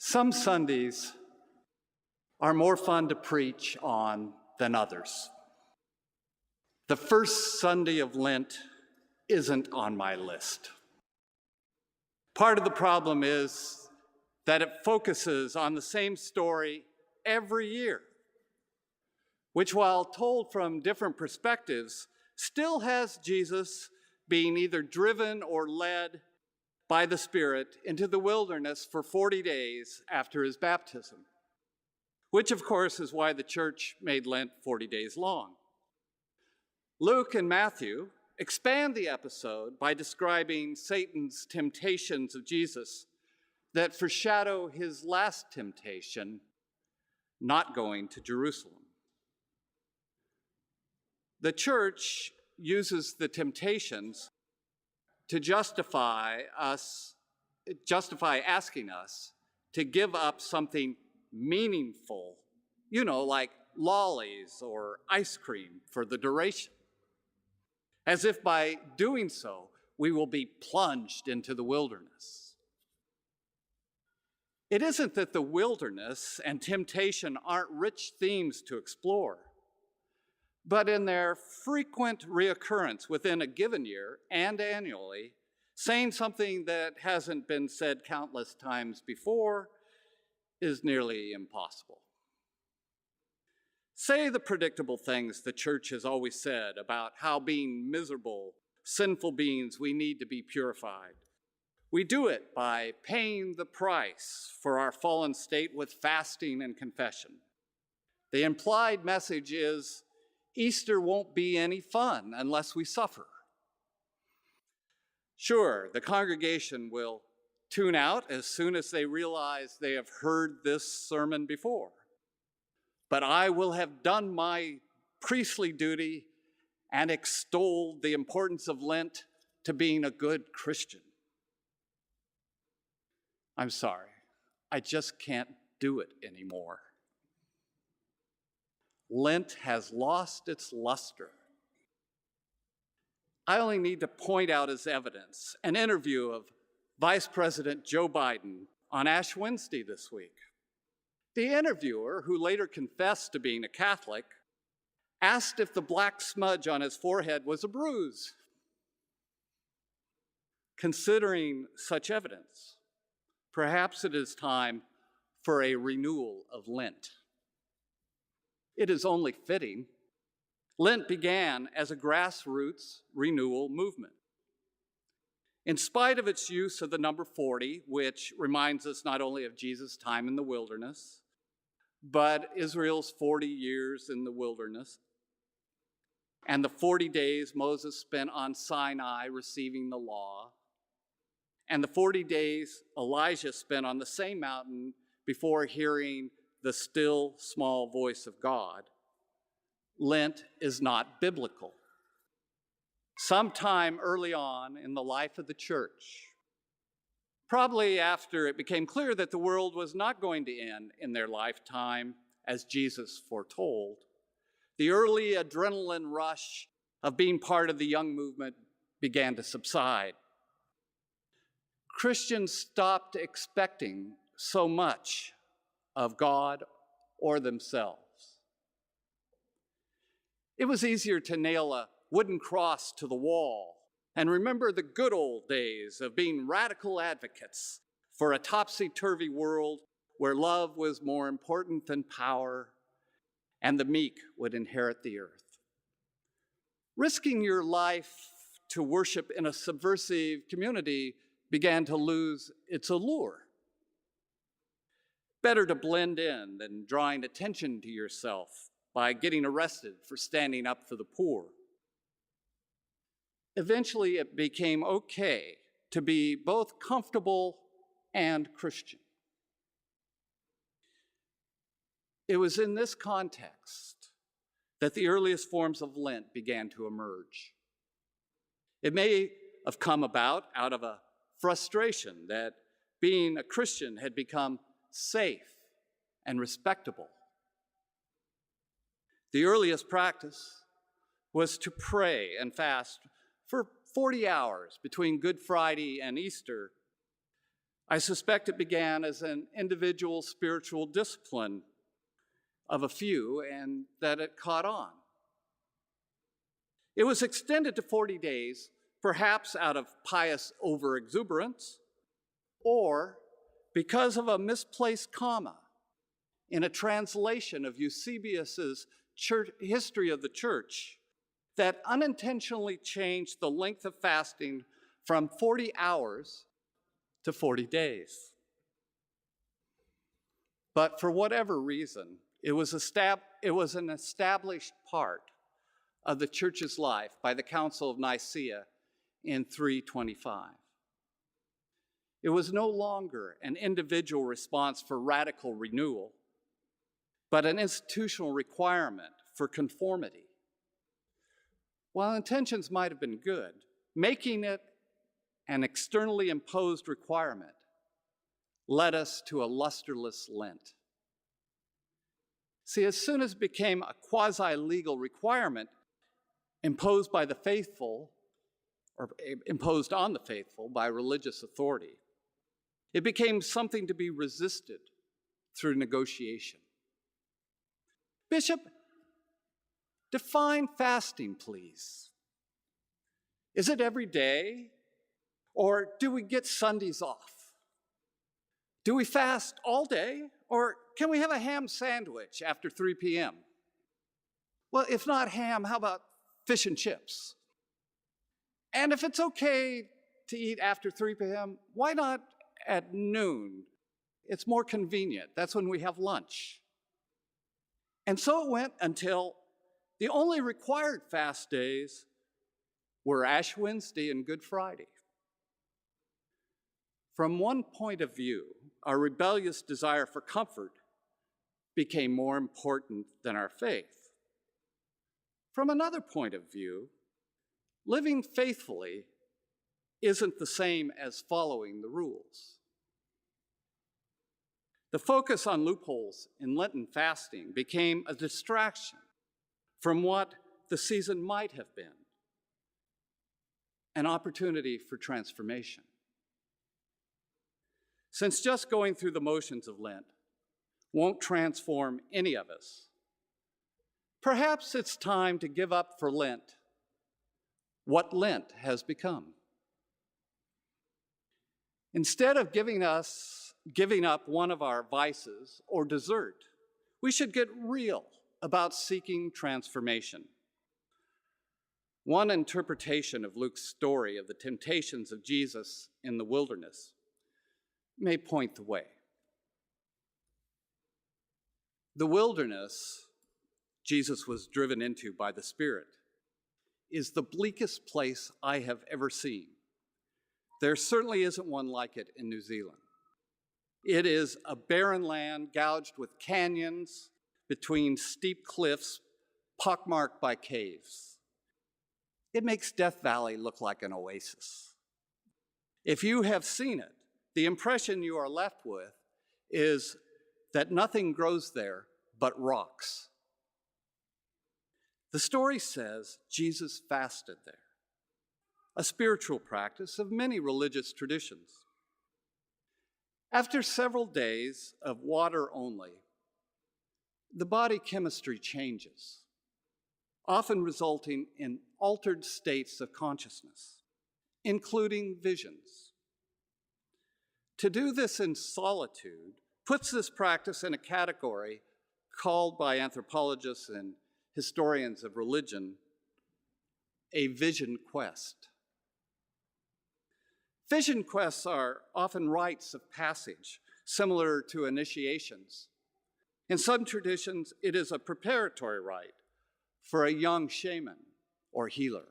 Some Sundays are more fun to preach on than others. The first Sunday of Lent isn't on my list. Part of the problem is that it focuses on the same story every year, which, while told from different perspectives, still has Jesus being either driven or led by the Spirit into the wilderness for 40 days after his baptism, which of course is why the church made Lent 40 days long. Luke and Matthew expand the episode by describing Satan's temptations of Jesus that foreshadow his last temptation, not going to Jerusalem. The church uses the temptations to justify asking us to give up something meaningful, like lollies or ice cream for the duration, as if by doing so, we will be plunged into the wilderness. It isn't that the wilderness and temptation aren't rich themes to explore, but in their frequent reoccurrence within a given year and annually, saying something that hasn't been said countless times before is nearly impossible. Say the predictable things the church has always said about how, being miserable, sinful beings, we need to be purified. We do it by paying the price for our fallen state with fasting and confession. The implied message is Easter won't be any fun unless we suffer. Sure, the congregation will tune out as soon as they realize they have heard this sermon before. But I will have done my priestly duty and extolled the importance of Lent to being a good Christian. I'm sorry, I just can't do it anymore. Lent has lost its luster. I only need to point out as evidence an interview of Vice President Joe Biden on Ash Wednesday this week. The interviewer, who later confessed to being a Catholic, asked if the black smudge on his forehead was a bruise. Considering such evidence, perhaps it is time for a renewal of Lent. It is only fitting. Lent began as a grassroots renewal movement. In spite of its use of the number 40, which reminds us not only of Jesus' time in the wilderness, but Israel's 40 years in the wilderness, and the 40 days Moses spent on Sinai receiving the law, and the 40 days Elijah spent on the same mountain before hearing the still small voice of God, Lent is not biblical. Sometime early on in the life of the church, probably after it became clear that the world was not going to end in their lifetime, as Jesus foretold, the early adrenaline rush of being part of the young movement began to subside. Christians stopped expecting so much of God or themselves. It was easier to nail a wooden cross to the wall and remember the good old days of being radical advocates for a topsy-turvy world where love was more important than power and the meek would inherit the earth. Risking your life to worship in a subversive community began to lose its allure. Better to blend in than drawing attention to yourself by getting arrested for standing up for the poor. Eventually, it became okay to be both comfortable and Christian. It was in this context that the earliest forms of Lent began to emerge. It may have come about out of a frustration that being a Christian had become safe and respectable. The earliest practice was to pray and fast for 40 hours between Good Friday and Easter I suspect it began as an individual spiritual discipline of a few, and that it caught on. It was extended to 40 days, perhaps out of pious overexuberance, or because of a misplaced comma in a translation of Eusebius's history of the church that unintentionally changed the length of fasting from 40 hours to 40 days. But for whatever reason, it was an established part of the church's life by the Council of Nicaea in 325. It was no longer an individual response for radical renewal, but an institutional requirement for conformity. While intentions might have been good, making it an externally imposed requirement led us to a lusterless Lent. See, as soon as it became a quasi-legal requirement imposed by the faithful, or imposed on the faithful by religious authority, it became something to be resisted through negotiation. Bishop, define fasting, please. Is it every day? Or do we get Sundays off? Do we fast all day? Or can we have a ham sandwich after 3 p.m.? Well, if not ham, how about fish and chips? And if it's okay to eat after 3 p.m., why not at noon? It's more convenient. That's when we have lunch. And so it went until the only required fast days were Ash Wednesday and Good Friday. From one point of view, our rebellious desire for comfort became more important than our faith. From another point of view, living faithfully isn't the same as following the rules. The focus on loopholes in Lenten fasting became a distraction from what the season might have been, an opportunity for transformation. Since just going through the motions of Lent won't transform any of us, perhaps it's time to give up for Lent what Lent has become. Instead of giving up one of our vices or dessert, we should get real about seeking transformation. One interpretation of Luke's story of the temptations of Jesus in the wilderness may point the way. The wilderness Jesus was driven into by the Spirit is the bleakest place I have ever seen. There certainly isn't one like it in New Zealand. It is a barren land gouged with canyons between steep cliffs pockmarked by caves. It makes Death Valley look like an oasis. If you have seen it, the impression you are left with is that nothing grows there but rocks. The story says Jesus fasted there, a spiritual practice of many religious traditions. After several days of water only, the body chemistry changes, often resulting in altered states of consciousness, including visions. To do this in solitude puts this practice in a category called by anthropologists and historians of religion a vision quest. Vision quests are often rites of passage, similar to initiations. In some traditions, it is a preparatory rite for a young shaman or healer.